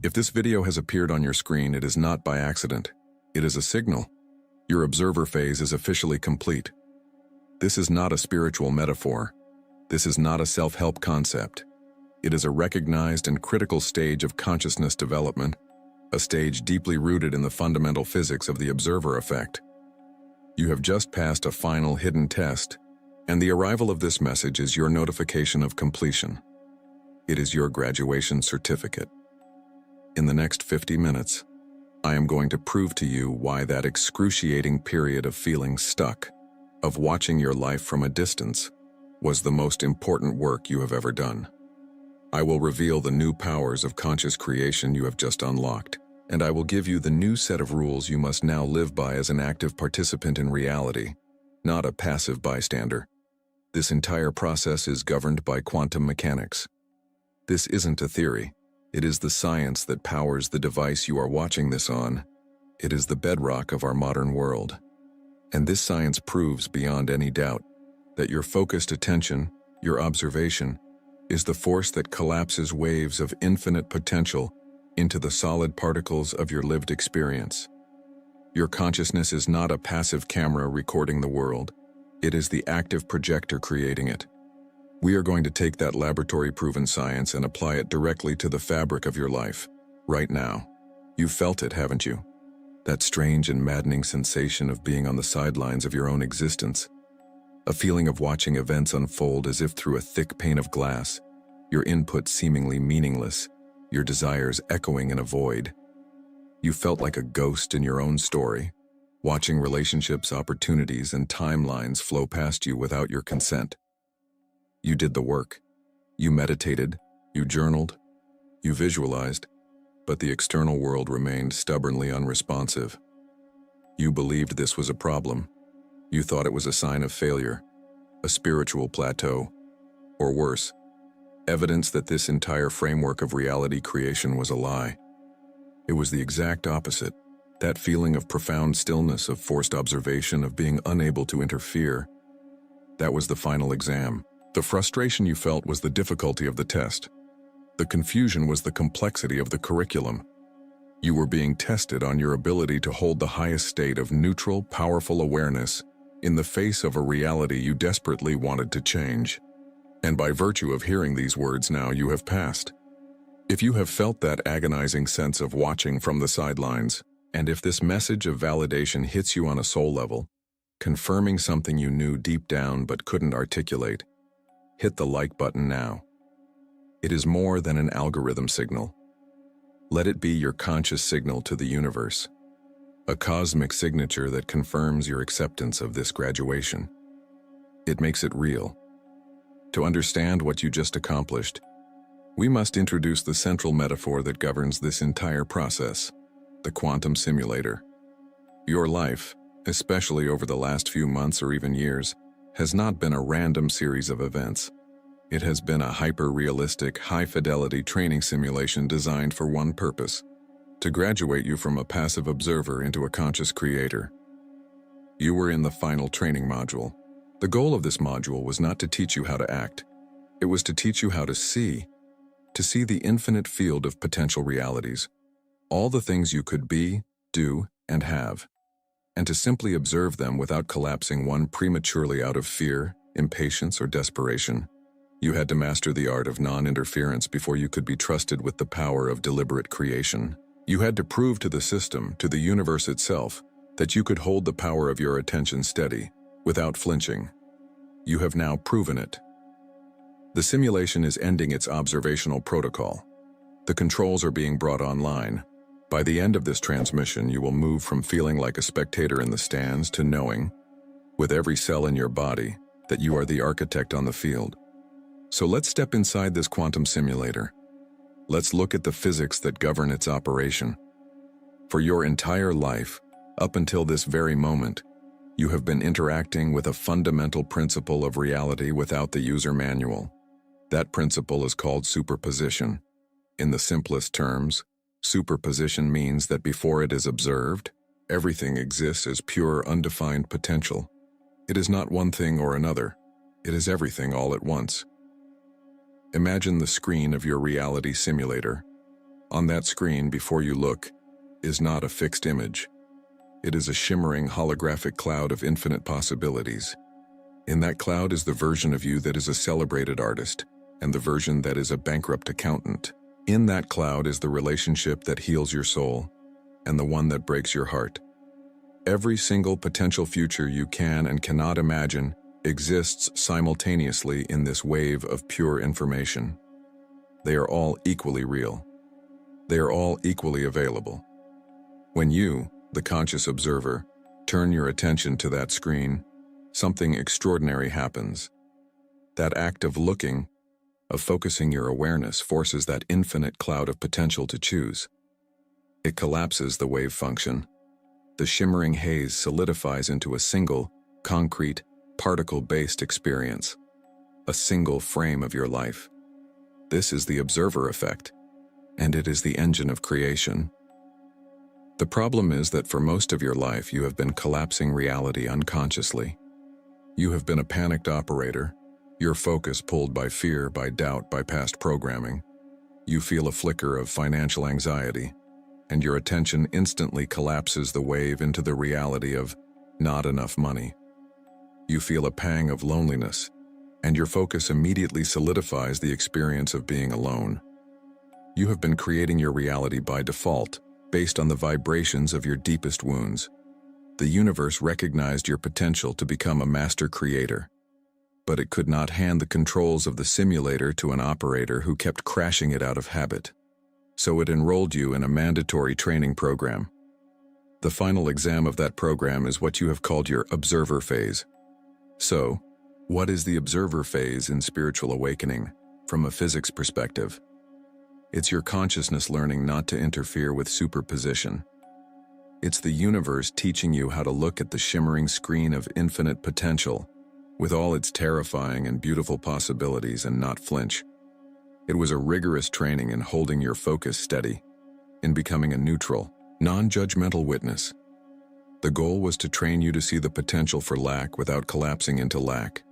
If this video has appeared on your screen, it is not by accident. It is a signal. Your observer phase is officially complete. This is not a spiritual metaphor. This is not a self-help concept. It is a recognized and critical stage of consciousness development, a stage deeply rooted in the fundamental physics of the observer effect. You have just passed a final hidden test, and the arrival of this message is your notification of completion. It is your graduation certificate. In the next 50 minutes, I am going to prove to you why that excruciating period of feeling stuck, of watching your life from a distance, was the most important work you have ever done. I will reveal the new powers of conscious creation you have just unlocked, and I will give you the new set of rules you must now live by as an active participant in reality, not a passive bystander. This entire process is governed by quantum mechanics. This isn't a theory. It is the science that powers the device you are watching this on. It is the bedrock of our modern world. And this science proves beyond any doubt that your focused attention, your observation, is the force that collapses waves of infinite potential into the solid particles of your lived experience. Your consciousness is not a passive camera recording the world. It is the active projector creating it. We are going to take that laboratory-proven science and apply it directly to the fabric of your life, right now. You've felt it, haven't you? That strange and maddening sensation of being on the sidelines of your own existence. A feeling of watching events unfold as if through a thick pane of glass, your input seemingly meaningless, your desires echoing in a void. You felt like a ghost in your own story, watching relationships, opportunities, and timelines flow past you without your consent. You did the work. You meditated, you journaled, you visualized, but the external world remained stubbornly unresponsive. You believed this was a problem. You thought it was a sign of failure, a spiritual plateau, or worse, evidence that this entire framework of reality creation was a lie. It was the exact opposite, that feeling of profound stillness, of forced observation, of being unable to interfere. That was the final exam. The frustration you felt was the difficulty of the test. The confusion was the complexity of the curriculum. You were being tested on your ability to hold the highest state of neutral, powerful awareness in the face of a reality you desperately wanted to change. And by virtue of hearing these words now, you have passed. If you have felt that agonizing sense of watching from the sidelines, and if this message of validation hits you on a soul level, confirming something you knew deep down but couldn't articulate, hit the like button now. It is more than an algorithm signal. Let it be your conscious signal to the universe, a cosmic signature that confirms your acceptance of this graduation. It makes it real. To understand what you just accomplished, we must introduce the central metaphor that governs this entire process, the quantum simulator. Your life, especially over the last few months or even years, has not been a random series of events. It has been a hyper-realistic, high-fidelity training simulation designed for one purpose: to graduate you from a passive observer into a conscious creator. You were in the final training module. The goal of this module was not to teach you how to act. It was to teach you how to see the infinite field of potential realities, all the things you could be, do, and have, and to simply observe them without collapsing one prematurely out of fear, impatience, or desperation. You had to master the art of non-interference before you could be trusted with the power of deliberate creation. You had to prove to the system, to the universe itself, that you could hold the power of your attention steady, without flinching. You have now proven it. The simulation is ending its observational protocol. The controls are being brought online. By the end of this transmission, you will move from feeling like a spectator in the stands to knowing, with every cell in your body, that you are the architect on the field. So let's step inside this quantum simulator. Let's look at the physics that govern its operation. For your entire life, up until this very moment, you have been interacting with a fundamental principle of reality without the user manual. That principle is called superposition. In the simplest terms, superposition means that before it is observed, everything exists as pure, undefined potential. It is not one thing or another. It is everything all at once. Imagine the screen of your reality simulator. On that screen, before you look, is not a fixed image. It is a shimmering holographic cloud of infinite possibilities. In that cloud is the version of you that is a celebrated artist, and the version that is a bankrupt accountant. In that cloud is the relationship that heals your soul, and the one that breaks your heart. Every single potential future you can and cannot imagine exists simultaneously in this wave of pure information. They are all equally real. They are all equally available. When you, the conscious observer, turn your attention to that screen, something extraordinary happens. That act of looking, of focusing your awareness, forces that infinite cloud of potential to choose. It collapses the wave function. The shimmering haze solidifies into a single, concrete, particle-based experience, a single frame of your life. This is the observer effect, and it is the engine of creation. The problem is that for most of your life you have been collapsing reality unconsciously. You have been a panicked operator, your focus pulled by fear, by doubt, by past programming. You feel a flicker of financial anxiety, and your attention instantly collapses the wave into the reality of not enough money. You feel a pang of loneliness, and your focus immediately solidifies the experience of being alone. You have been creating your reality by default, based on the vibrations of your deepest wounds. The universe recognized your potential to become a master creator, but it could not hand the controls of the simulator to an operator who kept crashing it out of habit. So it enrolled you in a mandatory training program. The final exam of that program is what you have called your observer phase. So, what is the observer phase in spiritual awakening, from a physics perspective? It's your consciousness learning not to interfere with superposition. It's the universe teaching you how to look at the shimmering screen of infinite potential, with all its terrifying and beautiful possibilities, and not flinch. It was a rigorous training in holding your focus steady, in becoming a neutral, non-judgmental witness. The goal was to train you to see the potential for lack without collapsing into lack,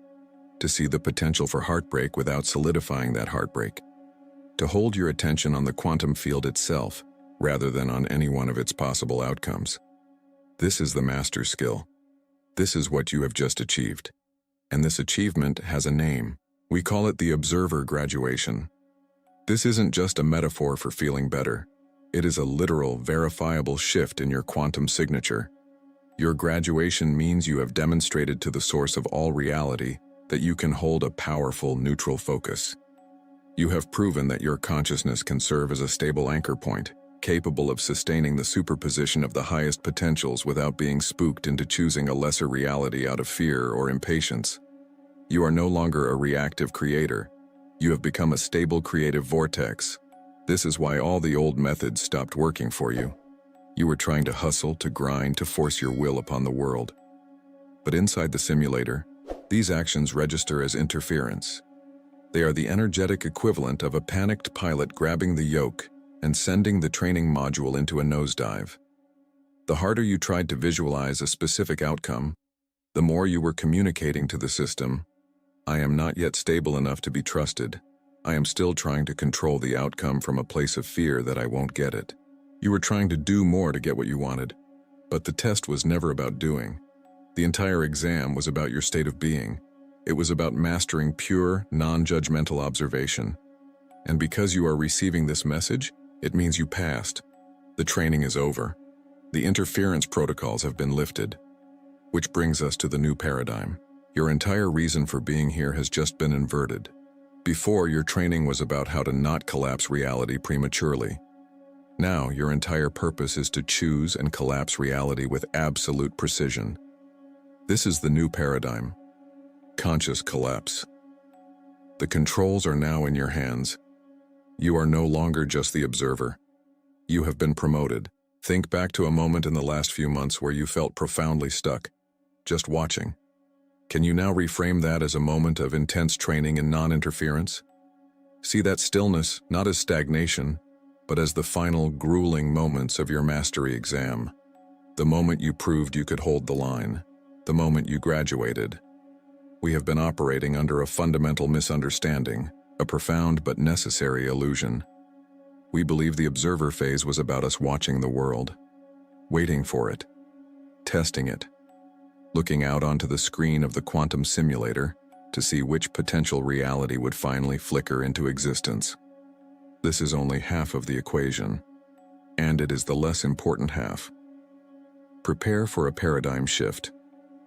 to see the potential for heartbreak without solidifying that heartbreak, to hold your attention on the quantum field itself rather than on any one of its possible outcomes. This is the master skill. This is what you have just achieved. And this achievement has a name. We call it the observer graduation. This isn't just a metaphor for feeling better. It is a literal, verifiable shift in your quantum signature. Your graduation means you have demonstrated to the source of all reality that you can hold a powerful, neutral focus. You have proven that your consciousness can serve as a stable anchor point, capable of sustaining the superposition of the highest potentials without being spooked into choosing a lesser reality out of fear or impatience. You are no longer a reactive creator. You have become a stable creative vortex. This is why all the old methods stopped working for you. You were trying to hustle, to grind, to force your will upon the world. But inside the simulator, these actions register as interference. They are the energetic equivalent of a panicked pilot grabbing the yoke and sending the training module into a nosedive. The harder you tried to visualize a specific outcome, the more you were communicating to the system, I am not yet stable enough to be trusted. I am still trying to control the outcome from a place of fear that I won't get it. You were trying to do more to get what you wanted, but the test was never about doing. The entire exam was about your state of being. It was about mastering pure, non-judgmental observation. And because you are receiving this message, it means you passed. The training is over. The interference protocols have been lifted. Which brings us to the new paradigm. Your entire reason for being here has just been inverted. Before, your training was about how to not collapse reality prematurely. Now, your entire purpose is to choose and collapse reality with absolute precision. This is the new paradigm. Conscious collapse. The controls are now in your hands. You are no longer just the observer. You have been promoted. Think back to a moment in the last few months where you felt profoundly stuck, just watching. Can you now reframe that as a moment of intense training in non-interference? See that stillness not as stagnation, but as the final grueling moments of your mastery exam. The moment you proved you could hold the line. The moment you graduated. We have been operating under a fundamental misunderstanding, a profound but necessary illusion. We believe the observer phase was about us watching the world, waiting for it, testing it, looking out onto the screen of the quantum simulator to see which potential reality would finally flicker into existence. This is only half of the equation, and it is the less important half. Prepare for a paradigm shift,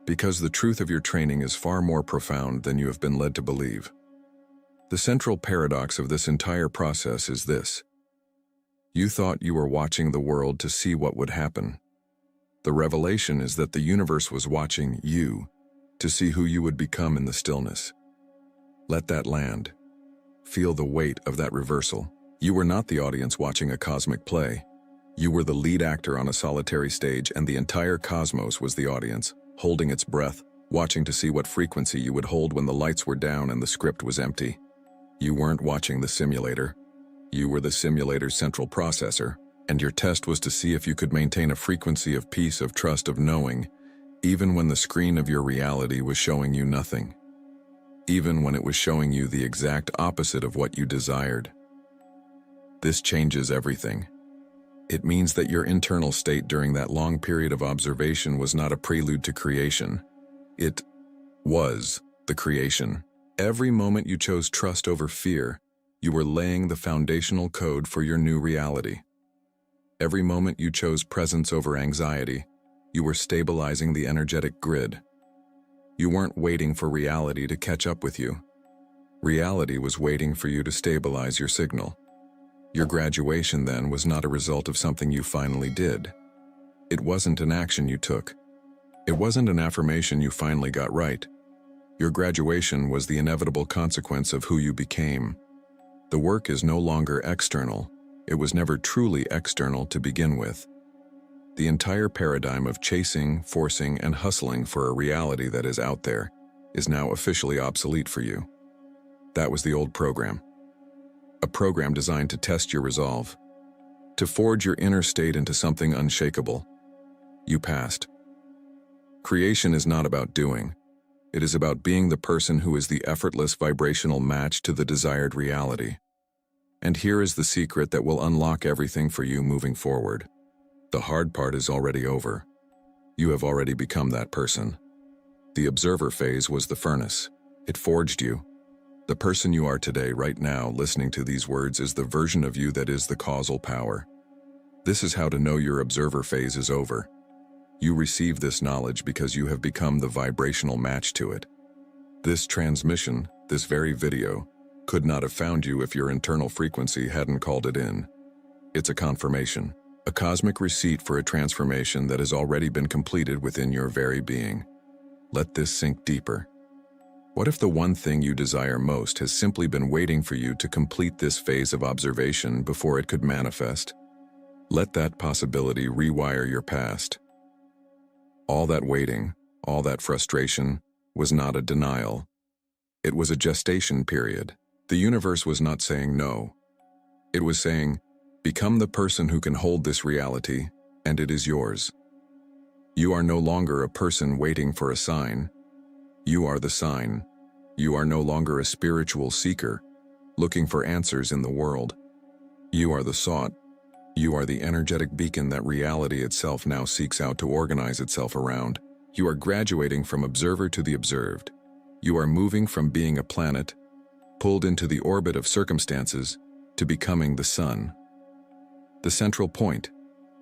because the truth of your training is far more profound than you have been led to believe. The central paradox of this entire process is this: you thought you were watching the world to see what would happen. The revelation is that the universe was watching you to see who you would become in the stillness. Let that land. Feel the weight of that reversal. You were not the audience watching a cosmic play. You were the lead actor on a solitary stage, and the entire cosmos was the audience, holding its breath, watching to see what frequency you would hold when the lights were down and the script was empty. You weren't watching the simulator. You were the simulator's central processor, and your test was to see if you could maintain a frequency of peace, of trust, of knowing, even when the screen of your reality was showing you nothing. Even when it was showing you the exact opposite of what you desired. This changes everything. It means that your internal state during that long period of observation was not a prelude to creation. It was the creation. Every moment you chose trust over fear, you were laying the foundational code for your new reality. Every moment you chose presence over anxiety, you were stabilizing the energetic grid. You weren't waiting for reality to catch up with you. Reality was waiting for you to stabilize your signal. Your graduation then was not a result of something you finally did. It wasn't an action you took. It wasn't an affirmation you finally got right. Your graduation was the inevitable consequence of who you became. The work is no longer external. It was never truly external to begin with. The entire paradigm of chasing, forcing, and hustling for a reality that is out there is now officially obsolete for you. That was the old program. A program designed to test your resolve, to forge your inner state into something unshakable. You passed. Creation is not about doing. It is about being the person who is the effortless vibrational match to the desired reality. And here is the secret that will unlock everything for you moving forward. The hard part is already over. You have already become that person. The observer phase was the furnace. It forged you. The person you are today, right now, listening to these words, is the version of you that is the causal power. This is how to know your observer phase is over. You receive this knowledge because you have become the vibrational match to it. This transmission, this very video, could not have found you if your internal frequency hadn't called it in. It's a confirmation, a cosmic receipt for a transformation that has already been completed within your very being. Let this sink deeper. What if the one thing you desire most has simply been waiting for you to complete this phase of observation before it could manifest? Let that possibility rewire your past. All that waiting, all that frustration, was not a denial. It was a gestation period. The universe was not saying no. It was saying, become the person who can hold this reality, and it is yours. You are no longer a person waiting for a sign. You are the sign. You are no longer a spiritual seeker, looking for answers in the world. You are the sought. You are the energetic beacon that reality itself now seeks out to organize itself around. You are graduating from observer to the observed. You are moving from being a planet, pulled into the orbit of circumstances, to becoming the sun. The central point,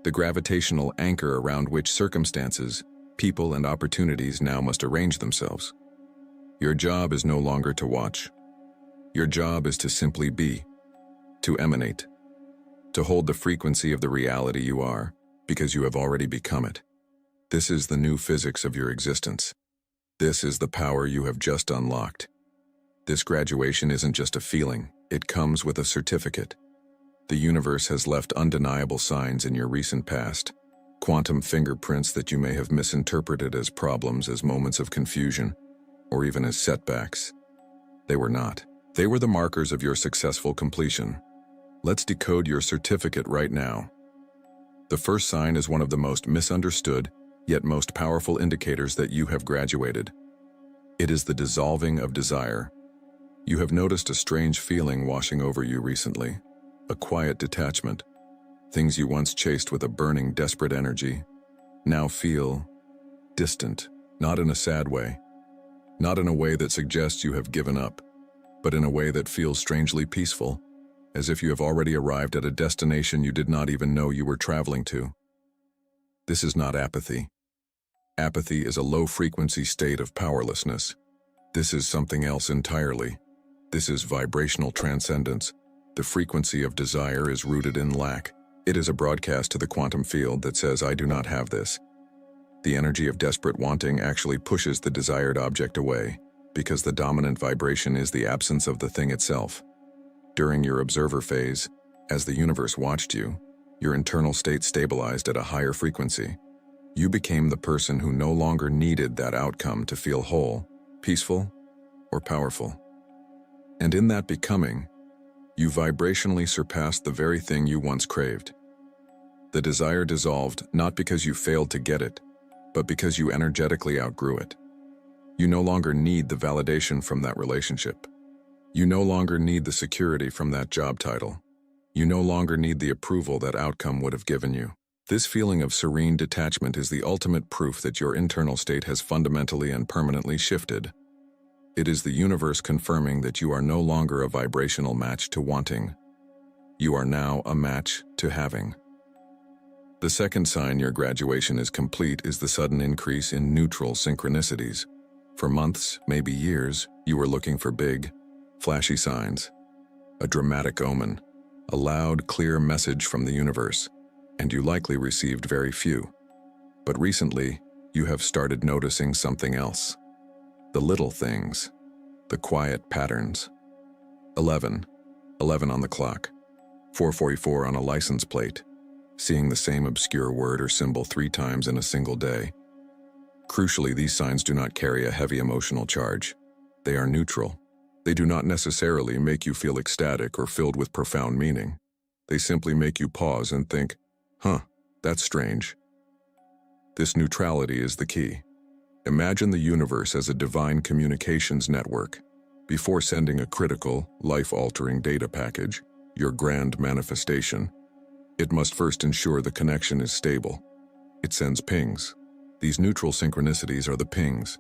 the gravitational anchor around which circumstances, people, and opportunities now must arrange themselves. Your job is no longer to watch. Your job is to simply be, to emanate, to hold the frequency of the reality you are, because you have already become it. This is the new physics of your existence. This is the power you have just unlocked. This graduation isn't just a feeling, it comes with a certificate. The universe has left undeniable signs in your recent past, quantum fingerprints that you may have misinterpreted as problems, as moments of confusion, or even as setbacks. They were not. They were the markers of your successful completion. Let's decode your certificate right now. The first sign is one of the most misunderstood, yet most powerful indicators that you have graduated. It is the dissolving of desire. You have noticed a strange feeling washing over you recently. a quiet detachment. Things you once chased with a burning, desperate energy now feel distant, not in a sad way, not in a way that suggests you have given up, but in a way that feels strangely peaceful, as if you have already arrived at a destination you did not even know you were traveling to. This is not apathy. Apathy is a low-frequency state of powerlessness. This is something else entirely. This is vibrational transcendence. The frequency of desire is rooted in lack. It is a broadcast to the quantum field that says, "I do not have this." The energy of desperate wanting actually pushes the desired object away, because the dominant vibration is the absence of the thing itself. During your observer phase, as the universe watched you, your internal state stabilized at a higher frequency. You became the person who no longer needed that outcome to feel whole, peaceful, or powerful. And in that becoming, you vibrationally surpassed the very thing you once craved. The desire dissolved not because you failed to get it, but because you energetically outgrew it. You no longer need the validation from that relationship. You no longer need the security from that job title. You no longer need the approval that outcome would have given you. This feeling of serene detachment is the ultimate proof that your internal state has fundamentally and permanently shifted. It is the universe confirming that you are no longer a vibrational match to wanting. You are now a match to having. The second sign your graduation is complete is the sudden increase in neutral synchronicities. For months, maybe years, you were looking for big, flashy signs, a dramatic omen, a loud, clear message from the universe, and you likely received very few. But recently, you have started noticing something else. The little things, the quiet patterns. 11 on the clock, 4:44 on a license plate, seeing the same obscure word or symbol 3 times in a single day. Crucially, these signs do not carry a heavy emotional charge. They are neutral. They do not necessarily make you feel ecstatic or filled with profound meaning. They simply make you pause and think, that's strange. This neutrality is the key. Imagine the universe as a divine communications network. Before sending a critical, life-altering data package, your grand manifestation, it must first ensure the connection is stable. It sends pings. These neutral synchronicities are the pings.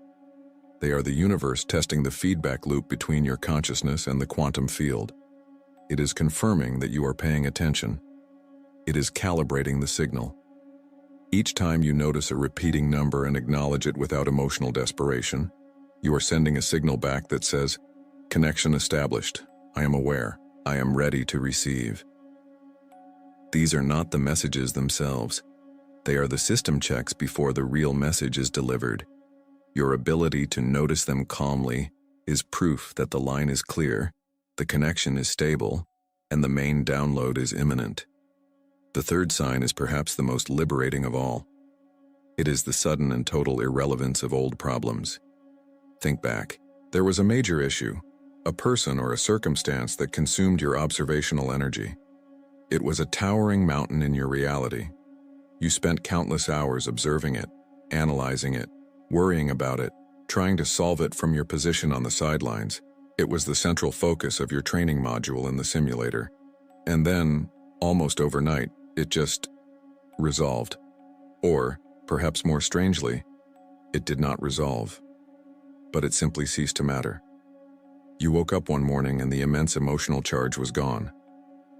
They are the universe testing the feedback loop between your consciousness and the quantum field. It is confirming that you are paying attention. It is calibrating the signal. Each time you notice a repeating number and acknowledge it without emotional desperation, you are sending a signal back that says, "Connection established. I am aware. I am ready to receive." These are not the messages themselves. They are the system checks before the real message is delivered. Your ability to notice them calmly is proof that the line is clear, the connection is stable, and the main download is imminent. The third sign is perhaps the most liberating of all. It is the sudden and total irrelevance of old problems. Think back. There was a major issue, a person or a circumstance that consumed your observational energy. It was a towering mountain in your reality. You spent countless hours observing it, analyzing it, worrying about it, trying to solve it from your position on the sidelines. It was the central focus of your training module in the simulator. And then, almost overnight, it just resolved. Or, perhaps more strangely, it did not resolve, but it simply ceased to matter. You woke up one morning and the immense emotional charge was gone.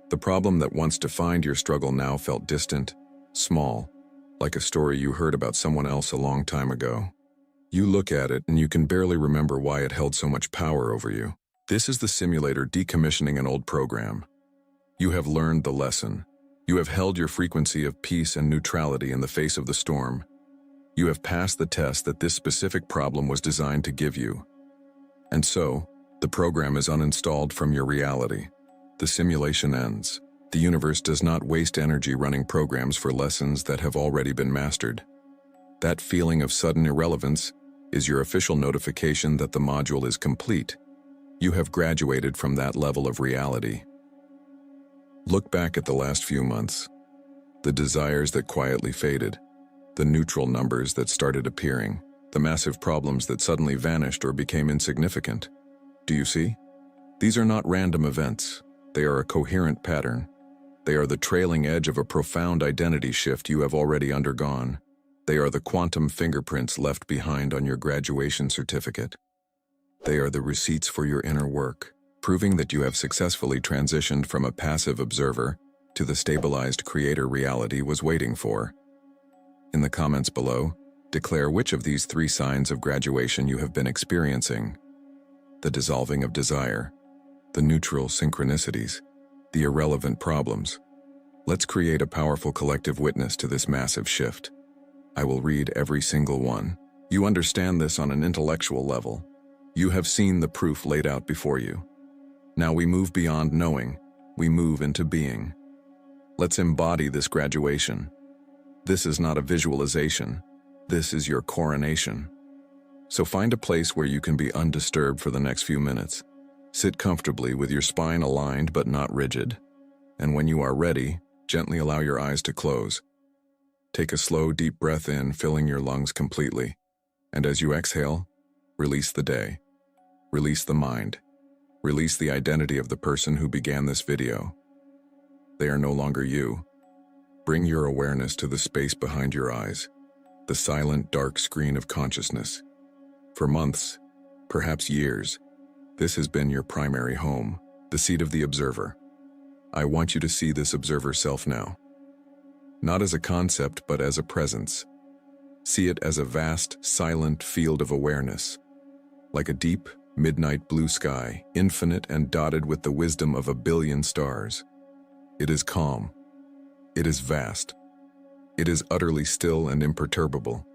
The problem that once defined your struggle now felt distant, small, like a story you heard about someone else a long time ago. You look at it and you can barely remember why it held so much power over you. This is the simulator decommissioning an old program. You have learned the lesson. You have held your frequency of peace and neutrality in the face of the storm. You have passed the test that this specific problem was designed to give you. And so, the program is uninstalled from your reality. The simulation ends. The universe does not waste energy running programs for lessons that have already been mastered. That feeling of sudden irrelevance is your official notification that the module is complete. You have graduated from that level of reality. Look back at the last few months. The desires that quietly faded, the neutral numbers that started appearing, the massive problems that suddenly vanished or became insignificant. Do you see? These are not random events. They are a coherent pattern. They are the trailing edge of a profound identity shift you have already undergone. They are the quantum fingerprints left behind on your graduation certificate. They are the receipts for your inner work, proving that you have successfully transitioned from a passive observer to the stabilized creator reality was waiting for. In the comments below, declare which of these 3 signs of graduation you have been experiencing: the dissolving of desire, the neutral synchronicities, the irrelevant problems. Let's create a powerful collective witness to this massive shift. I will read every single one. You understand this on an intellectual level. You have seen the proof laid out before you. Now we move beyond knowing, we move into being. Let's embody this graduation. This is not a visualization. This is your coronation. So find a place where you can be undisturbed for the next few minutes. Sit comfortably with your spine aligned but not rigid. And when you are ready, gently allow your eyes to close. Take a slow, deep breath in, filling your lungs completely. And as you exhale, release the day. Release the mind. Release the identity of the person who began this video. They are no longer you. Bring your awareness to the space behind your eyes, the silent, dark screen of consciousness. For months, perhaps years, this has been your primary home, the seat of the observer. I want you to see this observer self now. Not as a concept, but as a presence. See it as a vast, silent field of awareness, like a deep, midnight blue sky, infinite and dotted with the wisdom of 1 billion stars. It is calm. It is vast. It is utterly still and imperturbable.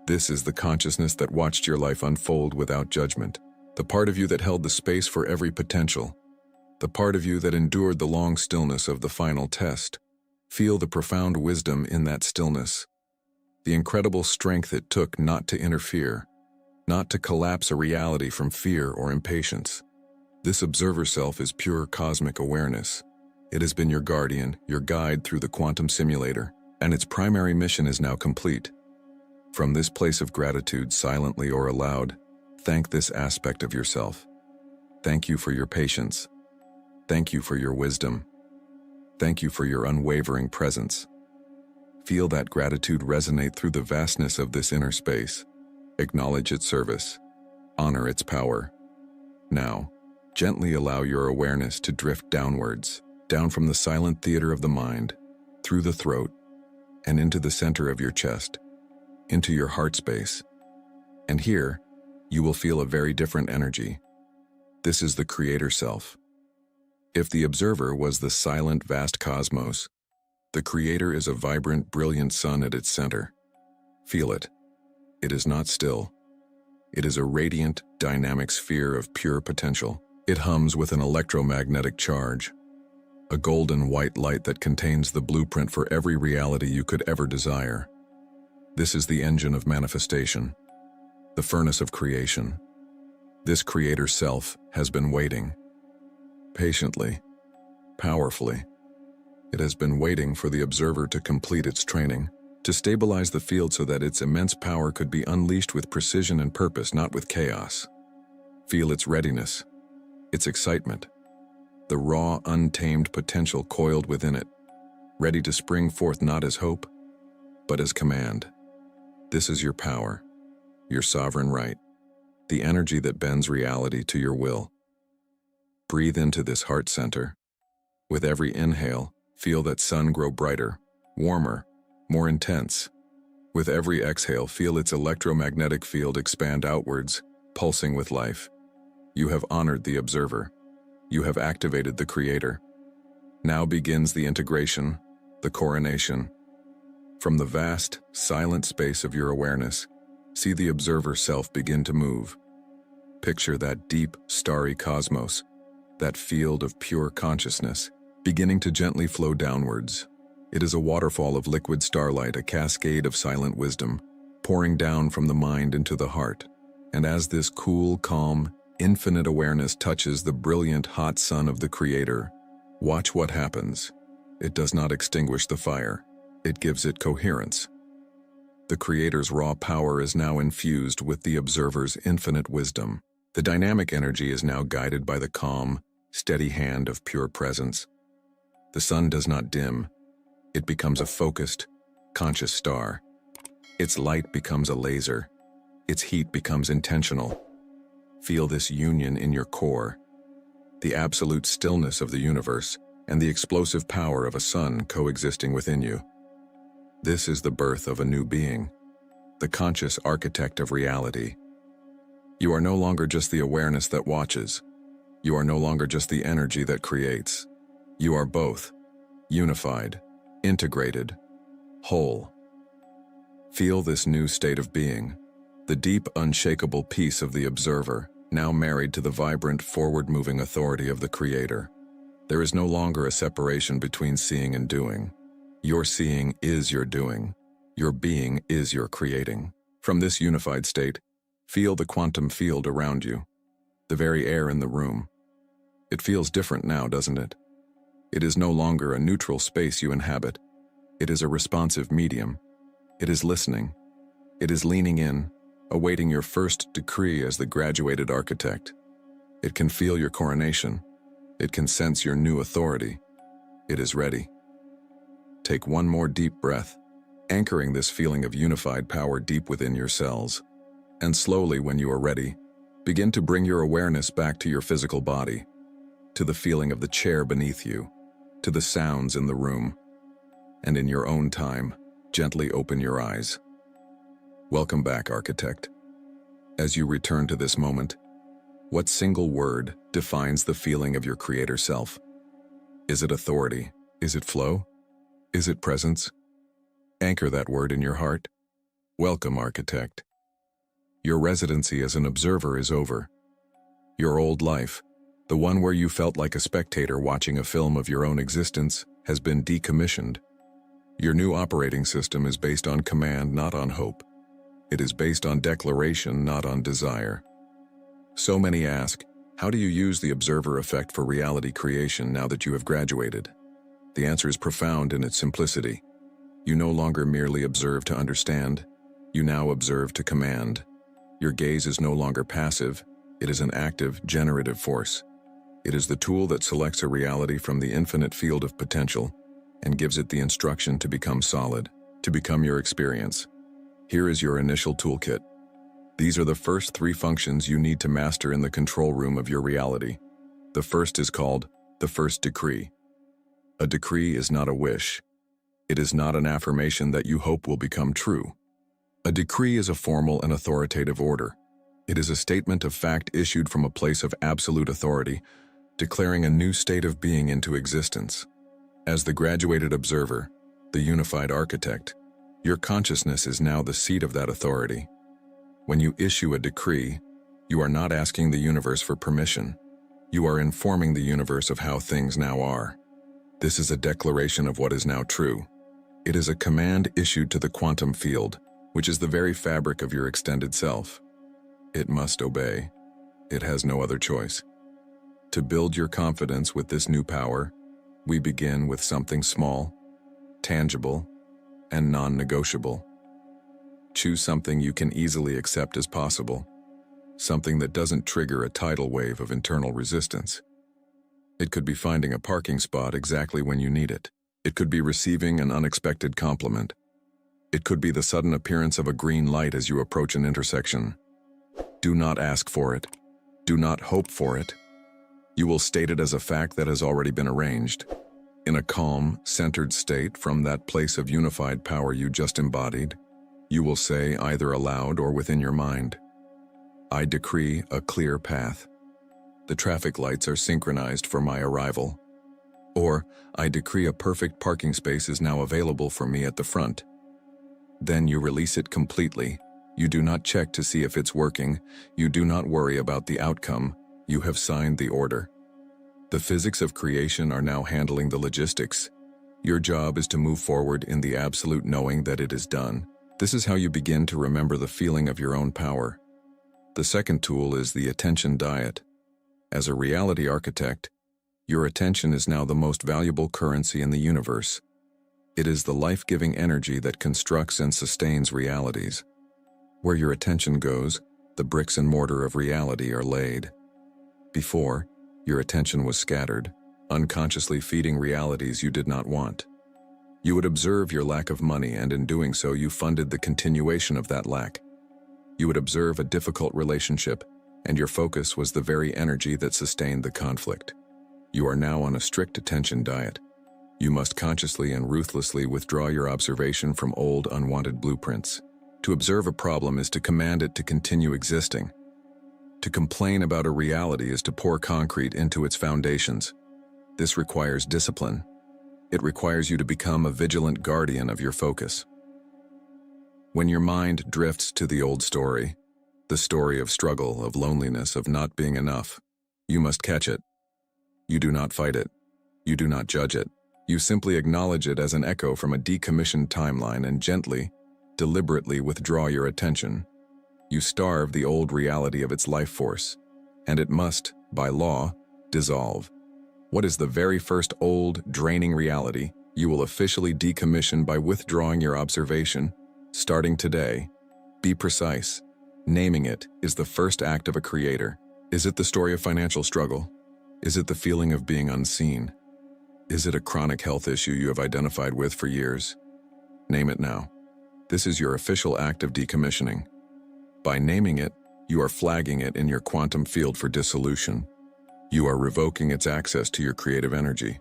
This is the consciousness that watched your life unfold without judgment, the part of you that held the space for every potential, the part of you that endured the long stillness of the final test. Feel the profound wisdom in that stillness, the incredible strength it took not to interfere, not to collapse a reality from fear or impatience. This observer self is pure cosmic awareness. It has been your guardian, your guide through the quantum simulator, and its primary mission is now complete. From this place of gratitude, silently or aloud, thank this aspect of yourself. Thank you for your patience. Thank you for your wisdom. Thank you for your unwavering presence. Feel that gratitude resonate through the vastness of this inner space. Acknowledge its service. Honor its power. Now, gently allow your awareness to drift downwards, down from the silent theater of the mind, through the throat, and into the center of your chest, into your heart space. And here, you will feel a very different energy. This is the creator self. If the observer was the silent, vast cosmos, the creator is a vibrant, brilliant sun at its center. Feel it. It is not still. It is a radiant, dynamic sphere of pure potential. It hums with an electromagnetic charge, a golden white light that contains the blueprint for every reality you could ever desire. This is the engine of manifestation, the furnace of creation. This creator self has been waiting. Patiently, powerfully. It has been waiting for the observer to complete its training, to stabilize the field so that its immense power could be unleashed with precision and purpose, not with chaos. Feel its readiness, its excitement, the raw, untamed potential coiled within it, ready to spring forth not as hope, but as command. This is your power, your sovereign right, the energy that bends reality to your will. Breathe into this heart center. With every inhale, feel that sun grow brighter, warmer, more intense. With every exhale, feel its electromagnetic field expand outwards, pulsing with life. You have honored the observer. You have activated the creator. Now begins the integration, the coronation. From the vast, silent space of your awareness, see the observer self begin to move. Picture that deep, starry cosmos, that field of pure consciousness, beginning to gently flow downwards. It is a waterfall of liquid starlight, a cascade of silent wisdom, pouring down from the mind into the heart. And as this cool, calm, infinite awareness touches the brilliant, hot sun of the creator, watch what happens. It does not extinguish the fire. It gives it coherence. The creator's raw power is now infused with the observer's infinite wisdom. The dynamic energy is now guided by the calm, steady hand of pure presence. The sun does not dim. It becomes a focused, conscious star. Its light becomes a laser. Its heat becomes intentional. Feel this union in your core, the absolute stillness of the universe and the explosive power of a sun coexisting within you. This is the birth of a new being, the conscious architect of reality. You are no longer just the awareness that watches. You are no longer just the energy that creates. You are both, unified, integrated, whole. Feel this new state of being, the deep, unshakable peace of the observer, now married to the vibrant, forward-moving authority of the Creator. There is no longer a separation between seeing and doing. Your seeing is your doing. Your being is your creating. From this unified state, feel the quantum field around you, the very air in the room. It feels different now, doesn't it? It is no longer a neutral space you inhabit. It is a responsive medium. It is listening. It is leaning in, awaiting your first decree as the graduated architect. It can feel your coronation. It can sense your new authority. It is ready. Take one more deep breath, anchoring this feeling of unified power deep within your cells. And slowly, when you are ready, begin to bring your awareness back to your physical body, to the feeling of the chair beneath you, to the sounds in the room. And in your own time, gently open your eyes. Welcome back, architect. As you return to this moment, what single word defines the feeling of your creator self? Is it authority? Is it flow? Is it presence? Anchor that word in your heart. Welcome, architect. Your residency as an observer is over. Your old life, the one where you felt like a spectator watching a film of your own existence, has been decommissioned. Your new operating system is based on command, not on hope. It is based on declaration, not on desire. So many ask, how do you use the observer effect for reality creation now that you have graduated? The answer is profound in its simplicity. You no longer merely observe to understand. You now observe to command. Your gaze is no longer passive. It is an active, generative force. It is the tool that selects a reality from the infinite field of potential and gives it the instruction to become solid, to become your experience. Here is your initial toolkit. These are the first 3 functions you need to master in the control room of your reality. The first is called the first decree. A decree is not a wish. It is not an affirmation that you hope will become true. A decree is a formal and authoritative order. It is a statement of fact issued from a place of absolute authority, declaring a new state of being into existence. As the graduated observer, the unified architect, your consciousness is now the seat of that authority. When you issue a decree, you are not asking the universe for permission. You are informing the universe of how things now are. This is a declaration of what is now true. It is a command issued to the quantum field, which is the very fabric of your extended self. It must obey. It has no other choice. To build your confidence with this new power, we begin with something small, tangible, and non-negotiable. Choose something you can easily accept as possible, something that doesn't trigger a tidal wave of internal resistance. It could be finding a parking spot exactly when you need it. It could be receiving an unexpected compliment. It could be the sudden appearance of a green light as you approach an intersection. Do not ask for it. Do not hope for it. You will state it as a fact that has already been arranged. In a calm, centered state from that place of unified power you just embodied, you will say either aloud or within your mind, I decree a clear path. The traffic lights are synchronized for my arrival. Or, I decree a perfect parking space is now available for me at the front. Then you release it completely. You do not check to see if it's working. You do not worry about the outcome. You have signed the order. The physics of creation are now handling the logistics. Your job is to move forward in the absolute knowing that it is done. This is how you begin to remember the feeling of your own power. The second tool is the attention diet. As a reality architect, your attention is now the most valuable currency in the universe. It is the life-giving energy that constructs and sustains realities. Where your attention goes, the bricks and mortar of reality are laid. Before, your attention was scattered. unconsciously feeding realities you did not want. You would observe your lack of money, and in doing so you funded the continuation of that lack. You would observe a difficult relationship, and your focus was the very energy that sustained the conflict. You are now on a strict attention diet. You must consciously and ruthlessly withdraw your observation from old, unwanted blueprints. To observe a problem is to command it to continue existing. To complain about a reality is to pour concrete into its foundations. This requires discipline. It requires you to become a vigilant guardian of your focus. When your mind drifts to the old story, the story of struggle, of loneliness, of not being enough, you must catch it. You do not fight it. You do not judge it. You simply acknowledge it as an echo from a decommissioned timeline and gently, deliberately withdraw your attention. You starve the old reality of its life force, and it must, by law, dissolve. What is the very first old, draining reality you will officially decommission by withdrawing your observation? Starting today, be precise. Naming it is the first act of a creator. Is it the story of financial struggle? Is it the feeling of being unseen? Is it a chronic health issue you have identified with for years? Name it now. This is your official act of decommissioning. By naming it, you are flagging it in your quantum field for dissolution. You are revoking its access to your creative energy.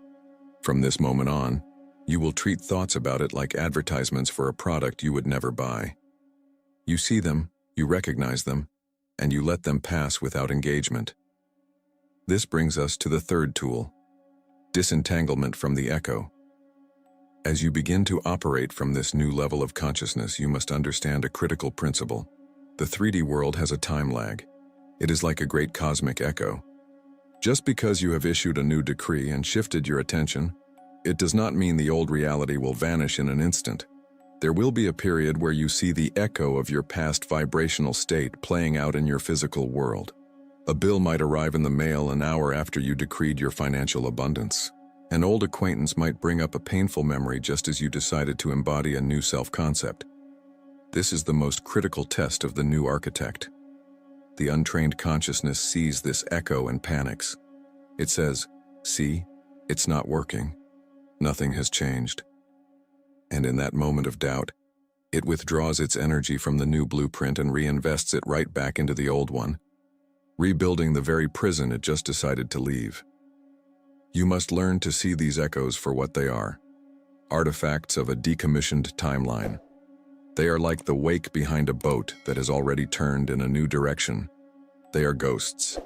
From this moment on, you will treat thoughts about it like advertisements for a product you would never buy. You see them, you recognize them, and you let them pass without engagement. This brings us to the third tool, disentanglement from the echo. As you begin to operate from this new level of consciousness, you must understand a critical principle. The 3D world has a time lag. It is like a great cosmic echo. Just because you have issued a new decree and shifted your attention, it does not mean the old reality will vanish in an instant. There will be a period where you see the echo of your past vibrational state playing out in your physical world. A bill might arrive in the mail an hour after you decreed your financial abundance. An old acquaintance might bring up a painful memory just as you decided to embody a new self-concept. This is the most critical test of the new architect. The untrained consciousness sees this echo and panics. It says, "See, it's not working. Nothing has changed." And in that moment of doubt, it withdraws its energy from the new blueprint and reinvests it right back into the old one, rebuilding the very prison it just decided to leave. You must learn to see these echoes for what they are, artifacts of a decommissioned timeline. They are like the wake behind a boat that has already turned in a new direction. They are ghosts.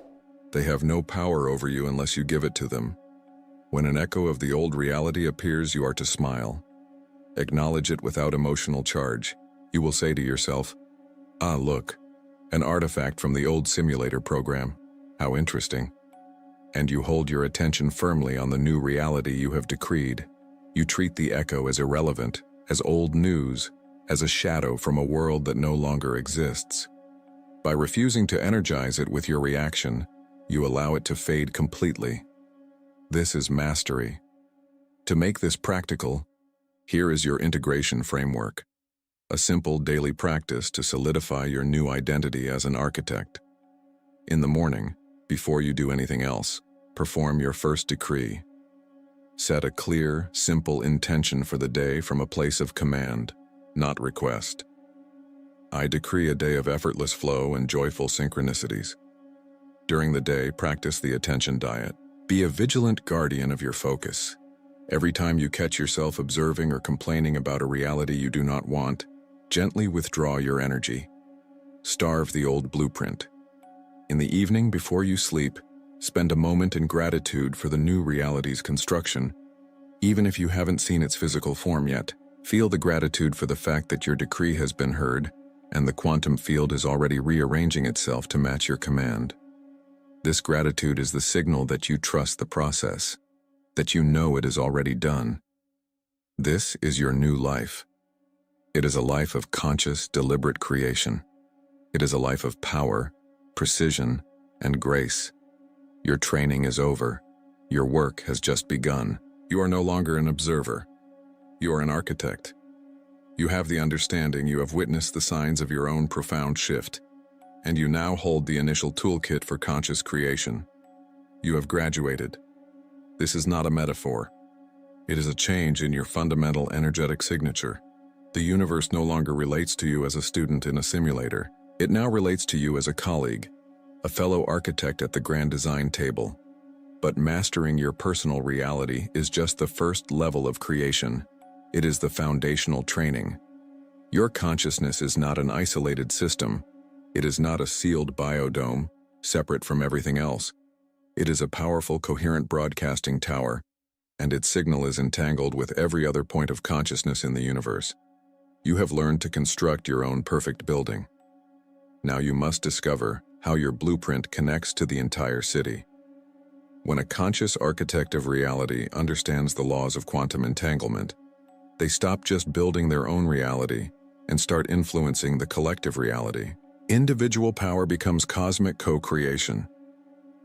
They have no power over you unless you give it to them. When an echo of the old reality appears, you are to smile. Acknowledge it without emotional charge. You will say to yourself, "Ah, look, an artifact from the old simulator program. How interesting." And you hold your attention firmly on the new reality you have decreed. You treat the echo as irrelevant, as old news, as a shadow from a world that no longer exists. By refusing to energize it with your reaction, you allow it to fade completely. This is mastery. To make this practical, here is your integration framework, a simple daily practice to solidify your new identity as an architect. In the morning, before you do anything else, perform your first decree. Set a clear, simple intention for the day from a place of command, not request. I decree a day of effortless flow and joyful synchronicities. During the day, practice the attention diet. Be a vigilant guardian of your focus. Every time you catch yourself observing or complaining about a reality you do not want, gently withdraw your energy. Starve the old blueprint. In the evening before you sleep, spend a moment in gratitude for the new reality's construction. Even if you haven't seen its physical form yet, feel the gratitude for the fact that your decree has been heard and the quantum field is already rearranging itself to match your command. This gratitude is the signal that you trust the process, that you know it is already done. This is your new life. It is a life of conscious, deliberate creation. It is a life of power, precision, and grace. Your training is over. Your work has just begun. You are no longer an observer. You are an architect. You have the understanding, you have witnessed the signs of your own profound shift, and you now hold the initial toolkit for conscious creation. You have graduated. This is not a metaphor. It is a change in your fundamental energetic signature. The universe no longer relates to you as a student in a simulator. It now relates to you as a colleague, a fellow architect at the grand design table. But mastering your personal reality is just the first level of creation. It is the foundational training. Your consciousness is not an isolated system. It is not a sealed biodome, separate from everything else. It is a powerful, coherent broadcasting tower, and its signal is entangled with every other point of consciousness in the universe. You have learned to construct your own perfect building. Now you must discover how your blueprint connects to the entire city. When a conscious architect of reality understands the laws of quantum entanglement, they stop just building their own reality and start influencing the collective reality. Individual power becomes cosmic co-creation.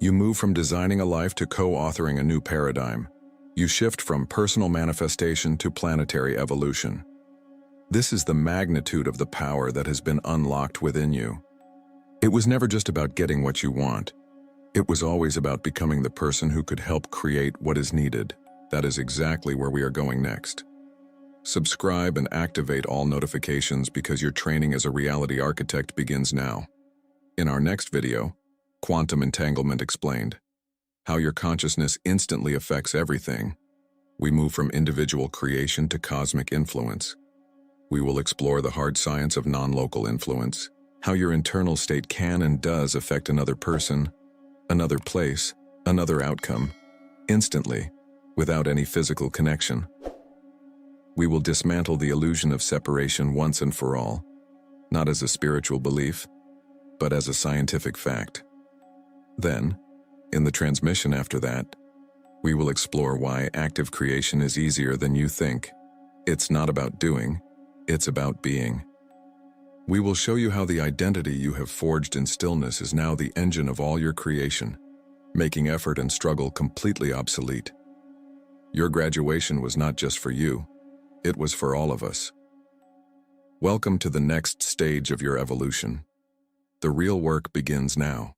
You move from designing a life to co-authoring a new paradigm. You shift from personal manifestation to planetary evolution. This is the magnitude of the power that has been unlocked within you. It was never just about getting what you want. It was always about becoming the person who could help create what is needed. That is exactly where we are going next. Subscribe and activate all notifications because your training as a reality architect begins now. In our next video, Quantum Entanglement Explained. How your consciousness instantly affects everything. We move from individual creation to cosmic influence. We will explore the hard science of non-local influence, how your internal state can and does affect another person, another place, another outcome, instantly, without any physical connection. We will dismantle the illusion of separation once and for all, not as a spiritual belief, but as a scientific fact. Then, in the transmission after that, we will explore why active creation is easier than you think. It's not about doing, it's about being. We will show you how the identity you have forged in stillness is now the engine of all your creation, making effort and struggle completely obsolete. Your graduation was not just for you, it was for all of us. Welcome to the next stage of your evolution. The real work begins now.